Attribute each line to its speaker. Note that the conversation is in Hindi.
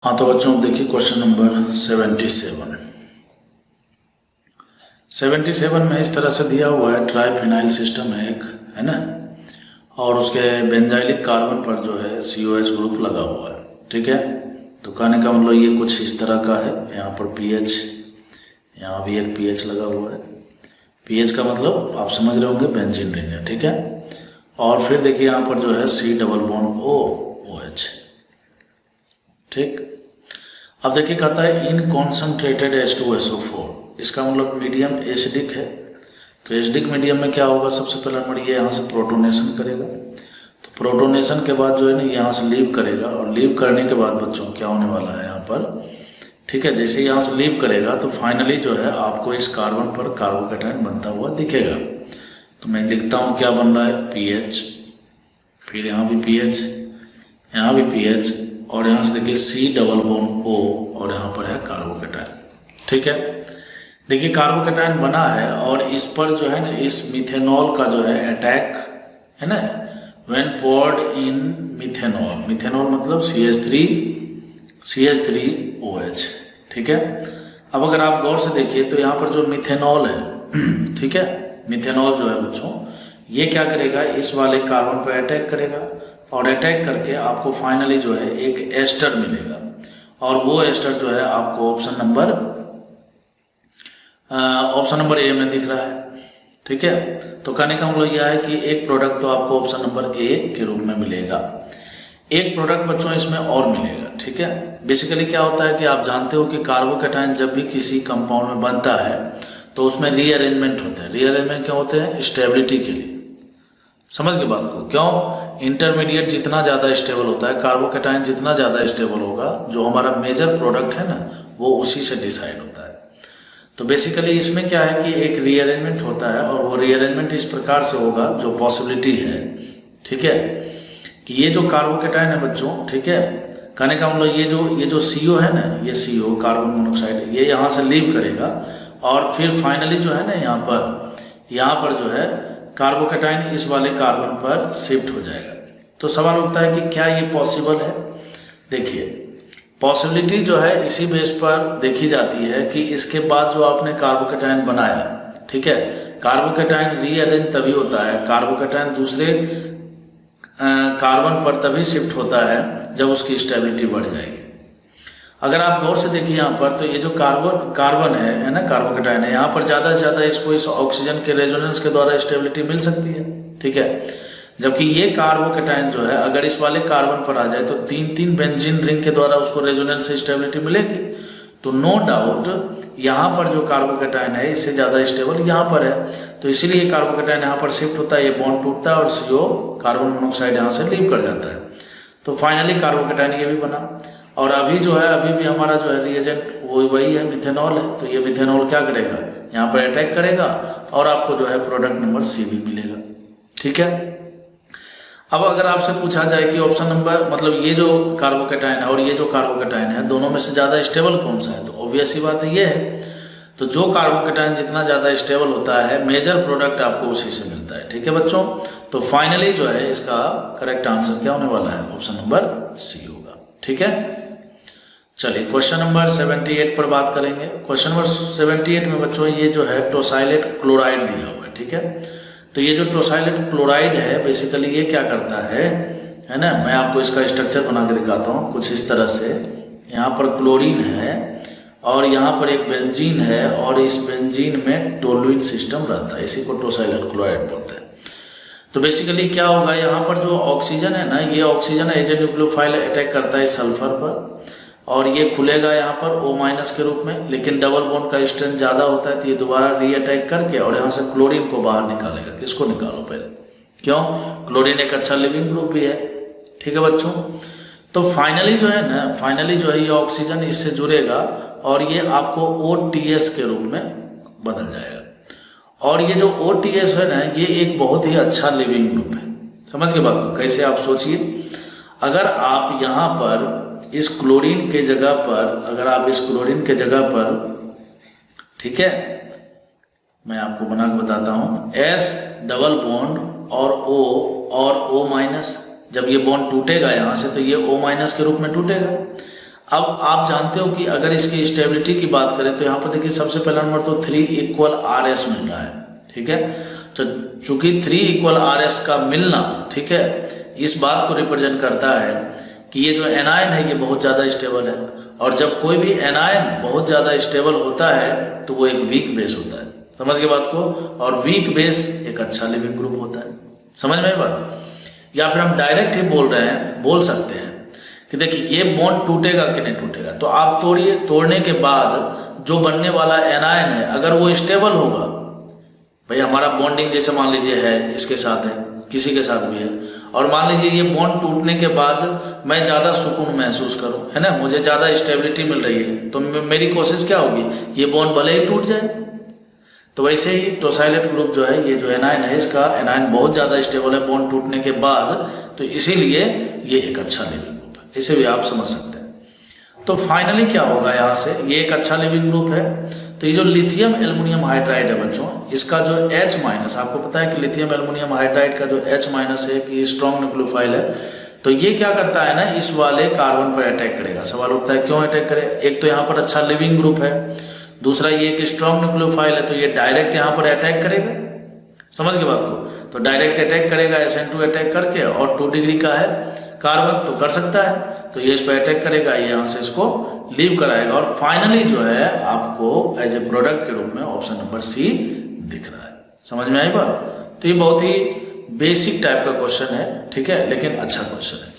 Speaker 1: हाँ तो बच्चों देखिए क्वेश्चन नंबर 77 में इस तरह से दिया हुआ है, ट्राइफिनाइल सिस्टम है एक, है ना, और उसके बेंजाइलिक कार्बन पर जो है COH ग्रुप लगा हुआ है। ठीक है, तो कहने का मतलब ये कुछ इस तरह का है। यहाँ पर पीएच, यहाँ भी एक पीएच लगा हुआ है। पीएच का मतलब आप समझ रहे होंगे, बेंजीन रिंग है। ठीक है, और फिर देखिए यहाँ पर जो है C डबल बॉन्ड OH। ठीक, अब देखिए कहता है इन कॉन्सनट्रेटेड H2SO4, इसका मतलब मीडियम एसिडिक है। तो एसिडिक मीडियम में क्या होगा, सबसे पहला नंबर ये यहाँ से प्रोटोनेशन करेगा। तो प्रोटोनेशन के बाद जो है ना यहाँ से लीव करेगा, और लीव करने के बाद बच्चों क्या होने वाला है यहाँ पर, ठीक है, जैसे यहाँ से लीव करेगा तो फाइनली जो है आपको इस कार्बन पर कार्बोकैटायन बनता हुआ दिखेगा। तो मैं लिखता हूँ क्या बन रहा है, पीएच, फिर यहाँ भी पीएच, यहाँ भी पीएच, और यहाँ से देखिए C डबल बॉन्ड O, और यहाँ पर है कार्बोकैटायन। ठीक है, देखिए कार्बोकैटायन बना है, और इस पर जो है ना इस मिथेनॉल का जो है अटैक है ना, when poured in methanol, methanol मतलब CH3OH। ठीक है, अब अगर आप गौर से देखिए तो यहाँ पर जो मिथेनॉल है ठीक है, मिथेनॉल जो है बच्चों ये क्या करेगा, इस वाले कार्बन पर अटैक करेगा, और अटैक करके आपको फाइनली जो है एक एस्टर मिलेगा, और वो एस्टर जो है आपको ऑप्शन नंबर ए में दिख रहा है। ठीक है, तो कहने का मतलब यह है कि एक प्रोडक्ट तो आपको ऑप्शन नंबर ए के रूप में मिलेगा, एक प्रोडक्ट बच्चों इसमें और मिलेगा। ठीक है, बेसिकली क्या होता है कि आप जानते हो कि कार्बोकैटायन जब भी किसी कंपाउंड में बनता है तो उसमें रीअरेंजमेंट होते हैं। रीअरेंजमेंट क्यों होते हैं, स्टेबिलिटी के लिए। समझ के बात को, क्यों, इंटरमीडिएट जितना ज़्यादा स्टेबल होता है, कार्बोकैटायन जितना ज़्यादा स्टेबल होगा, जो हमारा मेजर प्रोडक्ट है ना वो उसी से डिसाइड होता है। तो बेसिकली इसमें क्या है कि एक रीअरेंजमेंट होता है, और वो रीअरेंजमेंट इस प्रकार से होगा जो पॉसिबिलिटी है, ठीक है, कि ये जो कार्बोकैटायन है बच्चों, ठीक है, कहने का मतलब ये जो CO है ना, ये CO कार्बन मोनोऑक्साइड, ये यहाँ से लीव करेगा, और फिर फाइनली जो है ना यहाँ पर जो है कार्बोकैटायन इस वाले कार्बन पर शिफ्ट हो जाएगा। तो सवाल उठता है कि क्या ये पॉसिबल है। देखिए पॉसिबिलिटी जो है इसी बेस पर देखी जाती है कि इसके बाद जो आपने कार्बोकैटायन बनाया, ठीक है, कार्बोकैटायन रीअरेंज तभी होता है, कार्बोकैटायन दूसरे कार्बन पर तभी शिफ्ट होता है जब उसकी स्टेबिलिटी बढ़ जाएगी। अगर आप गौर से देखिए यहाँ पर, तो ये जो कार्बन है ना, कार्बोकैटायन है, यहाँ पर ज़्यादा से ज़्यादा इसको इस ऑक्सीजन के रेजोनेंस के द्वारा स्टेबिलिटी मिल सकती है। ठीक है, जबकि ये कार्बोकैटायन जो है अगर इस वाले कार्बन पर आ जाए तो तीन बेंजीन रिंग के द्वारा उसको रेजोनेंस से स्टेबिलिटी मिलेगी। तो नो डाउट यहाँ पर जो कार्बोकैटायन है इससे ज़्यादा स्टेबल यहाँ पर है, तो इसीलिए कार्बोकैटायन यहाँ पर शिफ्ट होता है, ये बॉन्ड टूटता है, और CO कार्बन मोनोऑक्साइड यहाँ से लीव कर जाता है। तो फाइनली कार्बोकैटायन ये भी बना, और अभी जो है अभी भी हमारा जो है रिएजेंट वही है, मिथेनॉल है। तो ये मिथेनॉल क्या करेगा, यहाँ पर अटैक करेगा, और आपको जो है प्रोडक्ट नंबर C भी मिलेगा। ठीक है, अब अगर आपसे पूछा जाए कि ऑप्शन नंबर, मतलब ये जो कार्बोकैटायन है और ये जो कार्बोकैटायन है, दोनों में से ज़्यादा स्टेबल कौन सा है, तो ऑब्वियस ही बात है ये है। तो जो कार्बोकैटायन जितना ज़्यादा स्टेबल होता है, मेजर प्रोडक्ट आपको उसी से मिलता है। ठीक है बच्चों, तो फाइनली जो है इसका करेक्ट आंसर क्या होने वाला है, ऑप्शन नंबर C होगा। ठीक है, चलिए क्वेश्चन नंबर 78 पर बात करेंगे। क्वेश्चन नंबर 78 में बच्चों ये जो है टोसाइलेट क्लोराइड दिया हुआ है। ठीक है, तो ये जो टोसाइलेट क्लोराइड है बेसिकली ये क्या करता है ना, मैं आपको इसका स्ट्रक्चर बना के दिखाता हूँ कुछ इस तरह से। यहाँ पर क्लोरीन है, और यहाँ पर एक बेंजीन है, और इस बेंजीन में टोलुइन सिस्टम रहता है, इसी को टोसाइलेट क्लोराइड बोलते हैं। तो बेसिकली क्या होगा, यहाँ पर जो ऑक्सीजन है ना, ये oxygen as a nucleophile attack करता है सल्फर पर, और ये खुलेगा यहाँ पर O- के रूप में, लेकिन डबल बॉन्ड का स्ट्रेंथ ज़्यादा होता है, तो ये दोबारा रीअटैक करके और यहाँ से क्लोरीन को बाहर निकालेगा। किसको निकालो पहले, क्यों, क्लोरीन एक अच्छा लिविंग ग्रुप भी है। ठीक है बच्चों, तो फाइनली जो है ना, फाइनली जो है ये ऑक्सीजन इससे जुड़ेगा, और ये आपको OTS के रूप में बदल जाएगा। और ये जो OTS है ना, ये एक बहुत ही अच्छा लिविंग ग्रुप है। समझ के बात को, कैसे आप सोचिए, अगर आप यहाँ पर इस क्लोरीन के जगह पर, अगर आप इस क्लोरीन के जगह पर, ठीक है, मैं आपको बना के बताता हूँ, S डबल बॉन्ड और O और O-, जब ये बॉन्ड टूटेगा यहाँ से तो ये O- के रूप में टूटेगा। अब आप जानते हो कि अगर इसकी स्टेबिलिटी की बात करें तो यहाँ पर देखिए सबसे पहला नंबर तो 3 इक्वल RS मिल रहा है, ठीक है। तो चूंकि 3 इक्वल RS का मिलना, ठीक है, इस बात को रिप्रेजेंट करता है कि ये जो एनायन है ये बहुत ज़्यादा स्टेबल है, और जब कोई भी एनायन बहुत ज़्यादा स्टेबल होता है तो वो एक वीक बेस होता है, समझ के बात को, और वीक बेस एक अच्छा लिविंग ग्रुप होता है, समझ में बात। या फिर हम डायरेक्ट ही बोल सकते हैं कि देखिए ये बॉन्ड टूटेगा कि नहीं टूटेगा, तो आप तोड़िए, तोड़ने के बाद जो बनने वाला एनायन है अगर वो स्टेबल होगा, भाई हमारा बॉन्डिंग जैसे मान लीजिए है, इसके साथ है, किसी के साथ भी है, और मान लीजिए ये बॉन्ड टूटने के बाद मैं ज़्यादा सुकून महसूस करूं, है ना, मुझे ज़्यादा स्टेबिलिटी मिल रही है, तो मेरी कोशिश क्या होगी, ये बॉन्ड भले ही टूट जाए। तो वैसे ही टोसाइलेट ग्रुप जो है, ये जो एनायन है, इसका एनायन बहुत ज़्यादा स्टेबल है बॉन्ड टूटने के बाद, तो इसीलिए ये एक अच्छा लिविंग ग्रुप है, इसे भी आप समझ सकते हैं। तो फाइनली क्या होगा यहाँ से, ये एक अच्छा लिविंग ग्रुप है। तो ये जो लिथियम एल्युमिनियम हाइड्राइड है बच्चों, इसका जो H-, आपको पता है कि लिथियम एल्युमिनियम हाइड्राइड का जो H- है कि स्ट्रॉन्ग न्यूक्लियोफाइल है, तो ये क्या करता है ना, इस वाले कार्बन पर अटैक करेगा। सवाल उठता है क्यों अटैक करे, एक तो यहाँ पर अच्छा लिविंग ग्रुप है, दूसरा ये कि स्ट्रॉन्ग न्यूक्लियोफाइल है, तो ये डायरेक्ट यहाँ पर अटैक करेगा, समझ के बात को, तो डायरेक्ट अटैक करेगा SN2 अटैक करके, और 2 डिग्री का है कार्बन तो कर सकता है, तो ये इस पर अटैक करेगा, ये यहाँ से इसको लीव कराएगा, और फाइनली जो है आपको एज ए प्रोडक्ट के रूप में ऑप्शन नंबर C दिख रहा है। समझ में आई बात। तो ये बहुत ही बेसिक टाइप का क्वेश्चन है, ठीक है, लेकिन अच्छा क्वेश्चन है।